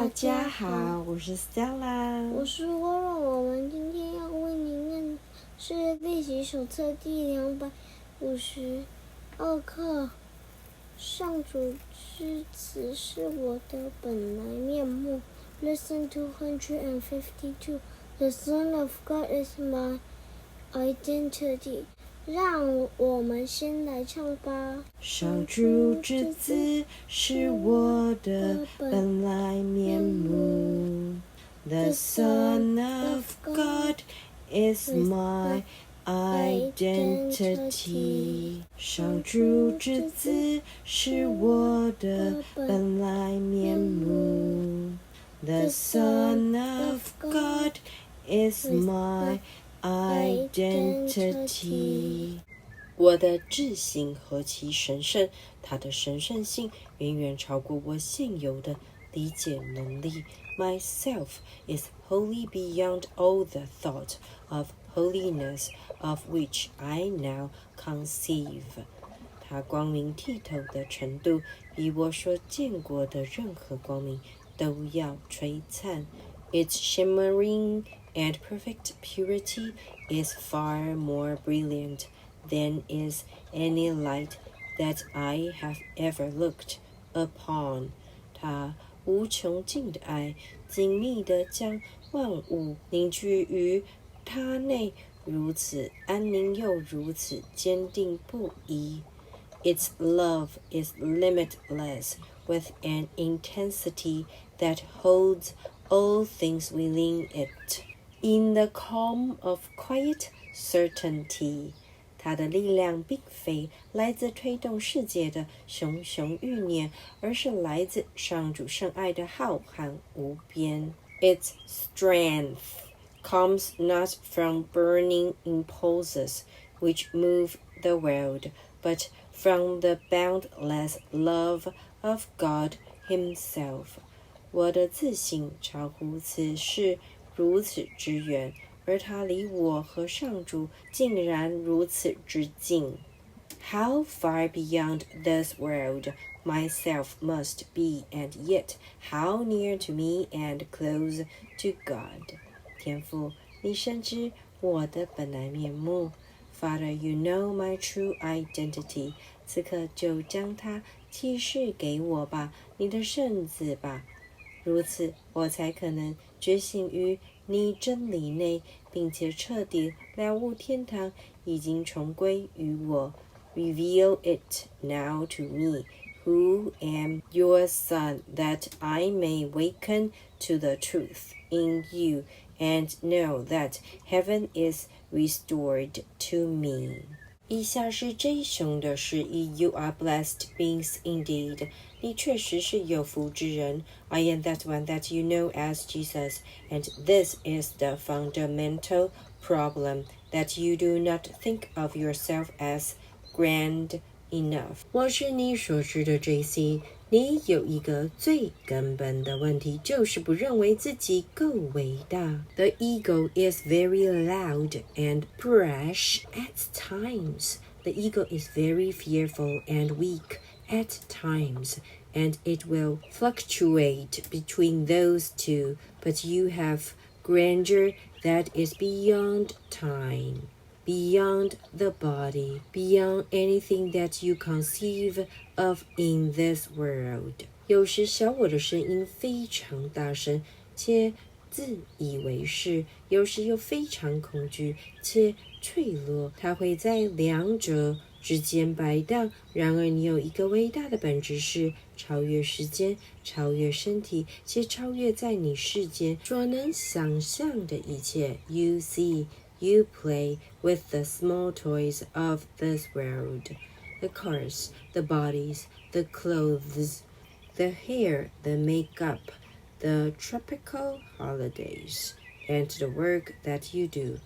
大家好，我是 Stella， 我是沃若。我们今天要为您念是练习手册第252课，上主之子是我的本来面目。Lesson 252 The Son of God is my identity。让我们先来唱吧。上主之子是我的本来面目。The Son of God is my identity。上主之子是我的本来面目。The Son of God is my identity。 我的自性何其神圣，它的神圣性远远超过我现有的理解能力。Myself is wholly beyond all the thought of holiness of which I now conceive。 它光明剔透的程度，比我所见过的任何光明都要璀璨。Its shimmering and perfect purity is far more brilliant than is any light that I have ever looked upon。 它无穷尽的爱，紧密地将万物凝聚于它内，如此安宁又如此坚定不移。Its love is limitless, with an intensity that holds all things within it, in the calm of quiet certainty。 它的力量并非来自推动世界的熊熊欲念，而是来自上主圣爱的浩瀚无边。 Its strength comes not from burning impulses which move the world, but from the boundless love of God Himself。 我的自性超乎此世如此之远，而它离我和上主竟然如此之近。 How far beyond this world myself must be, and yet how near to me and close to God。 天父，你深知我的本来面目。 Father, you know my true identity。 此刻就将它启示给我吧，你的圣子吧。如此，我才可能觉醒于你真理内，并且彻底了悟天堂已经重归于我。 Reveal it now to me, who am your son, that I may waken to the truth in you, and know that heaven is restored to me。 以下是 J 兄的释义。 You are blessed beings indeed。 你确实是有福之人。 I am that one that you know as Jesus, and this is the fundamental problem, that you do not think of yourself as grand enough。 我是你所知的 JC。 你有一个最根本的问题，就是不认为自己够伟大。 The ego is very loud and brash at times. The ego is very fearful and weak at times, and it will fluctuate between those two, but you have grandeur that is beyond time, beyond the body, beyond anything that you conceive of in this world。 有时小我的声音非常大声且自以为是，有时又非常恐惧且脆弱，它会在两者之间摆荡。然而你有一个伟大的本质，是超越时间，超越身体，且超越在你世间所能想象的一切。 You see, you play with the small toys of this world, the cars, the bodies, the clothes, the hair, the makeup, the tropical holidays, and the work that you do.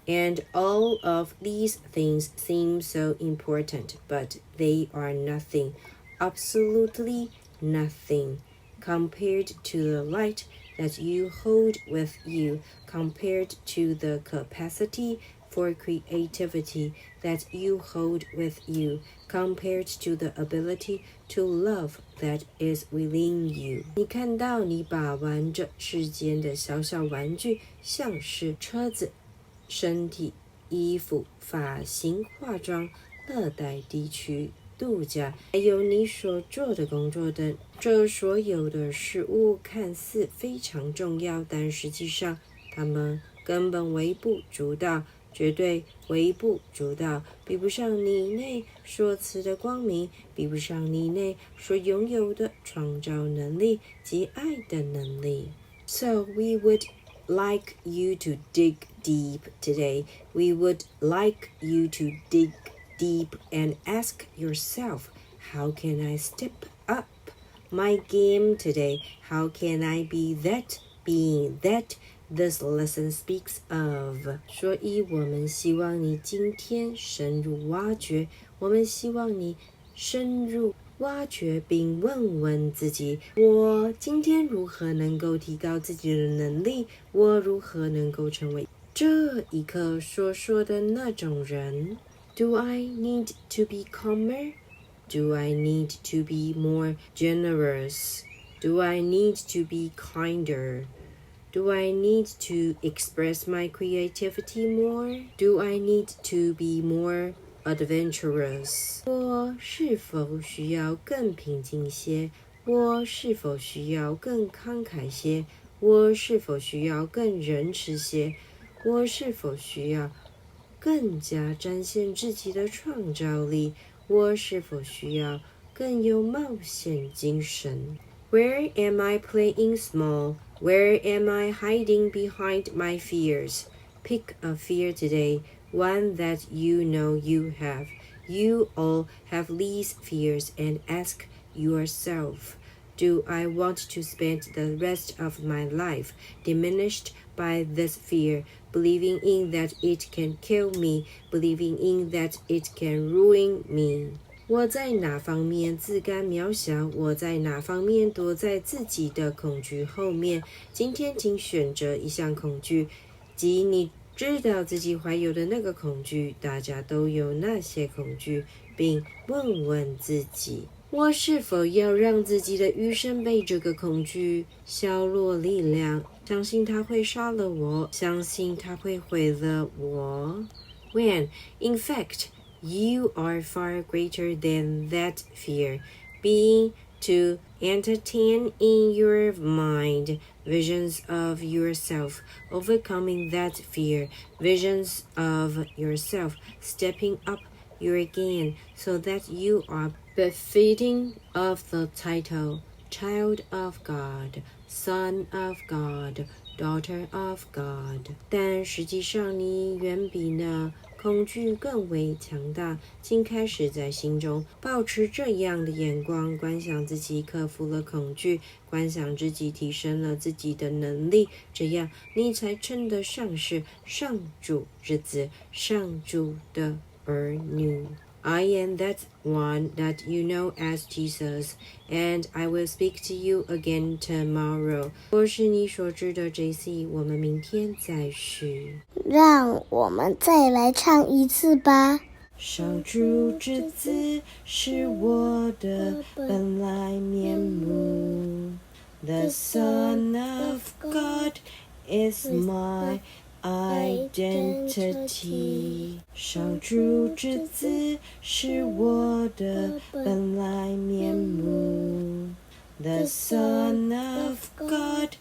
And all of these things seem so important, but they are nothing, absolutely nothing, compared to the light that you hold with you, compared to the capacity for creativity that you hold with you compared to the ability to love that is within you. 你看到你把玩着世间的小小玩具，像是车子、身体、衣服、发型、化妆、热带地区度假，还有你所做的工作等，这所有的事物看似非常重要，但实际上它们根本微不足道，绝对微不足道，比不上你内所赐的光明，比不上你内所拥有的创造能力及爱的能力。So we would like you to dig deep today. We would like you to dig deep and ask yourself, how can I step up my game today? How can I be that being that this lesson speaks of? 所以我们希望你今天深入挖掘，我们希望你深入挖掘并问问自己，我今天如何能够提高自己的能力？我如何能够成为这一刻所说的那种人？ Do I need to be calmer? Do I need to be more generous? Do I need to be kinder? Do I need to express my creativity more? Do I need to be more adventurous? 我是否需要更平静些？我是否需要更慷慨些？我是否需要更仁慈些？我是否需要更加展现自己的创造力？我是否需要更有冒险精神？ Where am I playing small? Where am I hiding behind my fears? Pick a fear today, one that you know you have. You all have these fears, and ask yourself, do I want to spend the rest of my life diminished by this fear, believing in that it can kill me, believing in that it can ruin me? 我在哪方面自甘渺小？我在哪方面躲在自己的恐惧后面？今天请选择一项恐惧，即你知道自己怀有的那个恐惧。大家都有那些恐惧，并问问自己，我是否要让自己的余生被这个恐惧削弱力量？相信它会杀了我，相信它会毁了我。When, in fact, you are far greater than that fear, being to entertain in your mind visions of yourself, overcoming that fear, visions of yourself, stepping up your game so that you are befitting of the title, Child of God, Son of God, Daughter of God. 但实际上你远比那恐惧更为强大，请开始在心中保持这样的眼光，观想自己克服了恐惧，观想自己提升了自己的能力，这样你才称得上是上主之子，上主的儿女。I am that one that you know as Jesus, and I will speak to you again tomorrow. 我是你所知的 JC， 我们明天再续。让我们再来唱一次吧。上主之子是我的本来面目 The Son of God is my identity. 上主之子是我的本来面目 The Son of God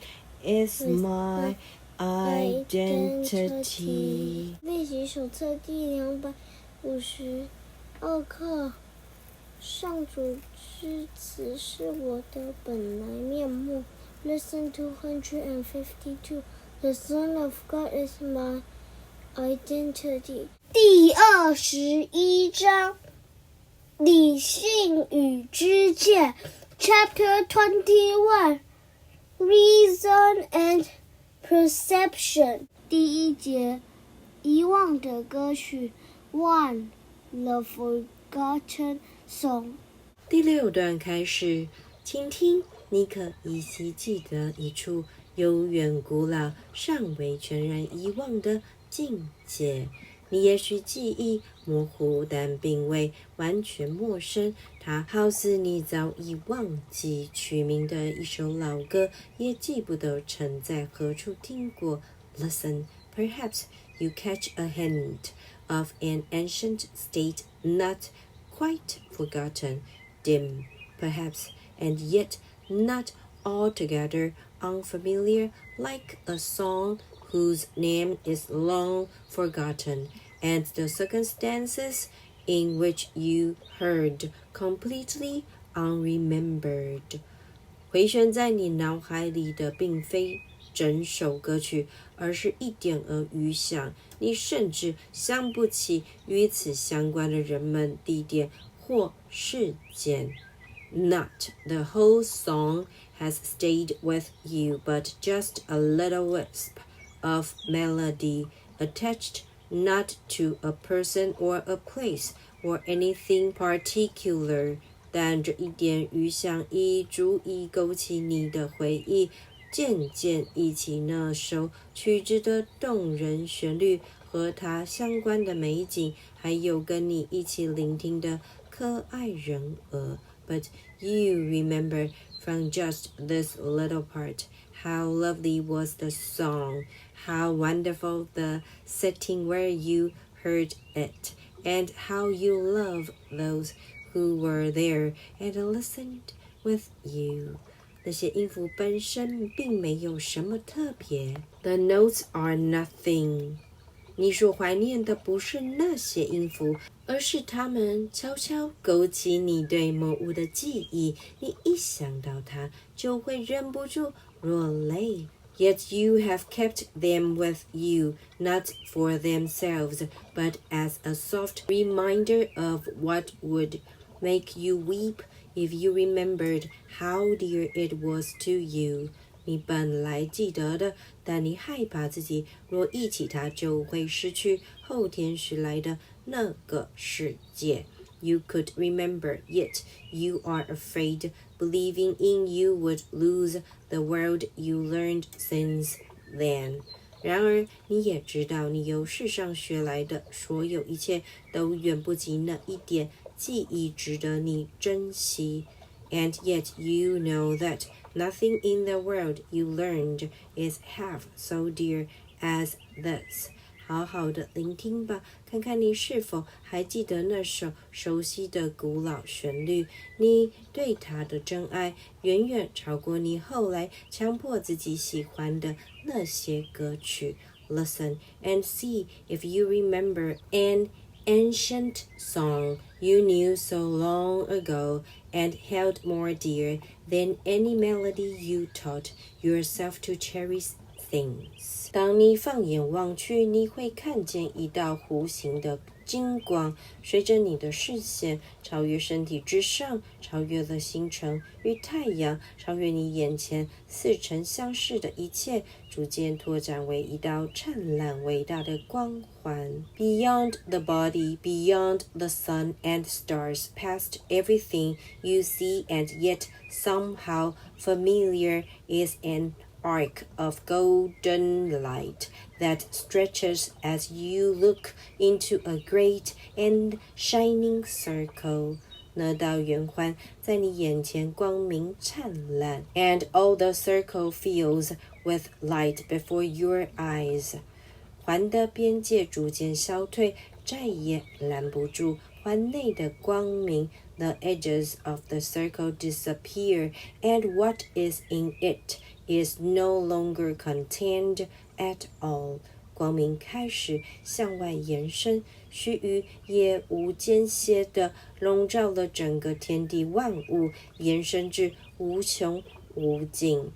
is my identity. 练习手册第252课，上主之子是我的本来面目 Lesson 252 The Son of God is my identity. 第21章理性与知见 Chapter 21 Reason and Perception. 第一节遗忘的歌曲 1. The Forgotten Song. 第6段开始，请听，你可依稀记得一处悠远古老、尚未全然遗忘的境界。你也许记忆模糊，但并未完全陌生。它好似你早已忘记曲名的一首老歌，也记不得曾在何处听过。Listen, perhaps you catch a hint of an ancient state not quite forgotten, dim, perhaps, and yet not altogether unfamiliar, like a song whose name is long forgotten, and the circumstances in which you heard completely unremembered. 回旋在你脑海里的并非整首歌曲，而是一点儿余响。你甚至想不起与此相关的人们、地点或事件。Not the whole song has stayed with you, but just a little wisp of melody attached not to a person or a place or anything particular. 但这一点余响已足以勾起你的回忆，渐渐忆起那首曲子的动人旋律和它相关的美景，还有跟你一起聆听的可爱人儿。But you remember from just this little part how lovely was the song, how wonderful the setting where you heard it, and how you love those who were there and listened with you. 那些音符本身并没有什么特别。The notes are nothing. 你所怀念的不是那些音符，而是它们悄悄勾起你对某物的记忆。你一想到它，就会忍不住落泪。Yet you have kept them with you, not for themselves, but as a soft reminder of what would make you weep if you remembered how dear it was to you. 你本来记得的，但你害怕自己若忆起它，就会失去后天驶来的那个世界。You could remember, yet you are afraid, believing in you would lose the world you learned since then. 然而，你也知道，你由世上学来的所有一切，都远不及那一点记忆值得你珍惜。And yet you know that nothing in the world you learned is half so dear as this. 好好的聆听吧，看看你是否还记得那首熟悉的古老旋律。你对它的真爱远远超过你后来强迫自己喜欢的那些歌曲。Listen and see if you remember an ancient song you knew so long ago and held more dear than any melody you taught yourself to cherish things. 当你放眼望去，你会看见一道弧形的金光，随着你的视线超越身体之上，超越了星辰与太阳，超越你眼前似曾相识的一切，逐渐拓展为一道灿烂伟大的光环。Beyond the body, beyond the sun and stars, past everything you see and yet somehow familiar is an arc of golden light that stretches as you look into a great and shining circle. 那道圆环在你眼前光明灿烂 and all the circle fills with light before your eyes. 环的边界逐渐消退，再也拦不住环内的光明。The edges of the circle disappear, and what is in it is no longer contained at all. 光明开始向外延伸，须臾也无间歇地笼罩了整个天地万物，延伸至无穷无尽。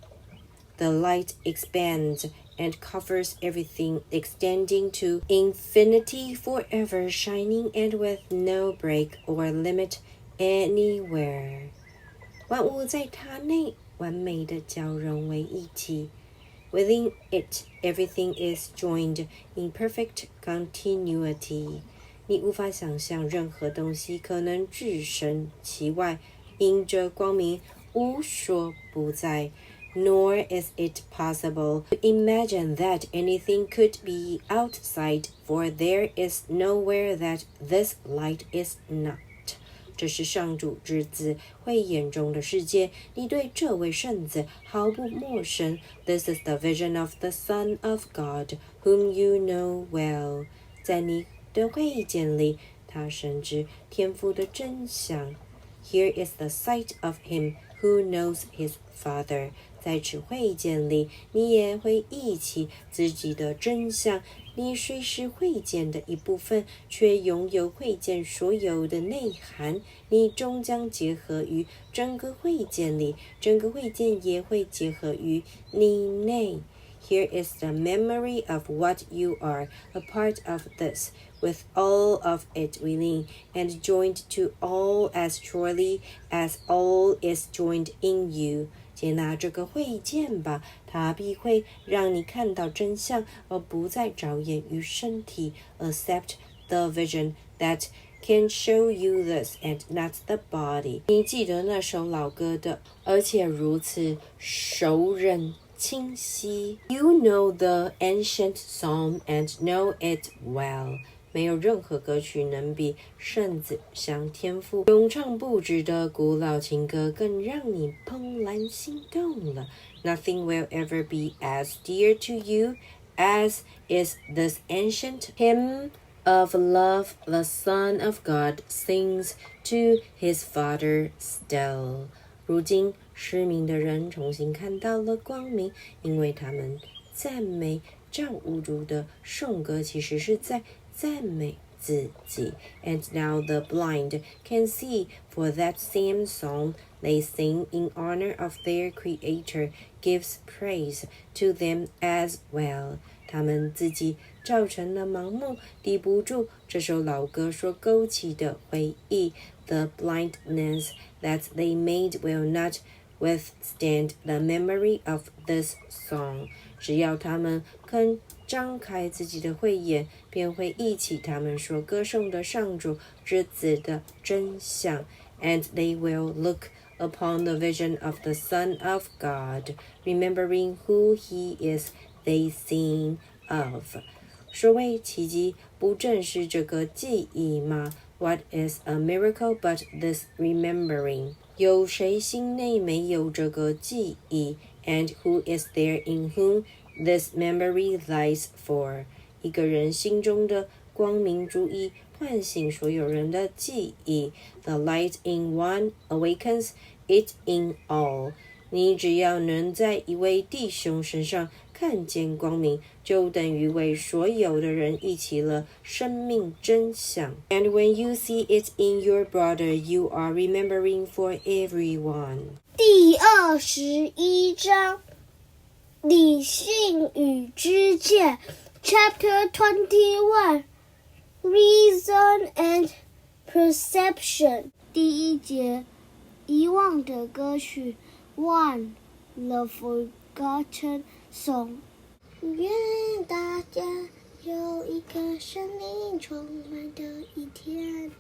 The light expands and covers everything, extending to infinity, forever shining and with no break or limit anywhere. 万物在它内完美地交融为一体。Within it, everything is joined in perfect continuity. 你无法想象任何东西可能置身其外，因着光明无所不在。nor is it possible to imagine that anything could be outside, for there is nowhere that this light is not. 这是上主之子慧眼中的世界，你对这位圣子毫不陌生。This is the vision of the Son of God, whom you know well. 在你的慧见里，他深知天父的真相。Here is the sight of him who knows his Father. 在此慧见里，你也会忆起自己的真相。你虽是慧见的一部分，却拥有慧见所有的内涵。你终将结合于整个慧见里，整个慧见也会结合于你内。Here is the memory of what you are, a part of this, with all of it within, and joined to all as surely as all is joined in you. 接纳这个慧见吧，它必会让你看到真相，而不再着眼于身体。Accept the vision that can show you this and not the body. 你记得那首老歌的，而且如此熟稔清晰。You know the ancient psalm and know it well. 没有任何歌曲能比圣子向天父咏唱不止的古老情歌更让你怦然心动了。Nothing will ever be as dear to you as is this ancient hymn of love the Son of God sings to his Father still. 如今失明的人重新看到了光明，因为他们赞美造物主的颂歌其实是在赞美自己。And now the blind can see, for that same song they sing in honor of their Creator gives praise to them as well. 他们自己造成了盲目，抵不住这首老歌所勾起的回忆。The blindness that they made will not withstand the memory of this song. 只要他们肯张开自己的慧眼，便会忆起他们所歌颂的上主之子的真相。And they will look upon the vision of the Son of God, remembering who he is they sing of. 所谓奇迹，不正是这个记忆吗？ What is a miracle but this remembering? 有谁心内没有这个记忆？ And who is there in whom this memory lies for? 一个人心中的光明足以唤醒所有人的记忆。The light in one awakens it in all. 你只要能在一位弟兄身上看见光明，就等于为所有的人忆起了生命真相。And when you see it in your brother, you are remembering for everyone. 第21章理性与知见 Chapter 21 Reason and Perception 第一节遗忘的歌曲 1. The Forgotten Song 愿大家有一个生命充满的一天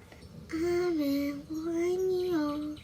阿们，我爱你哦。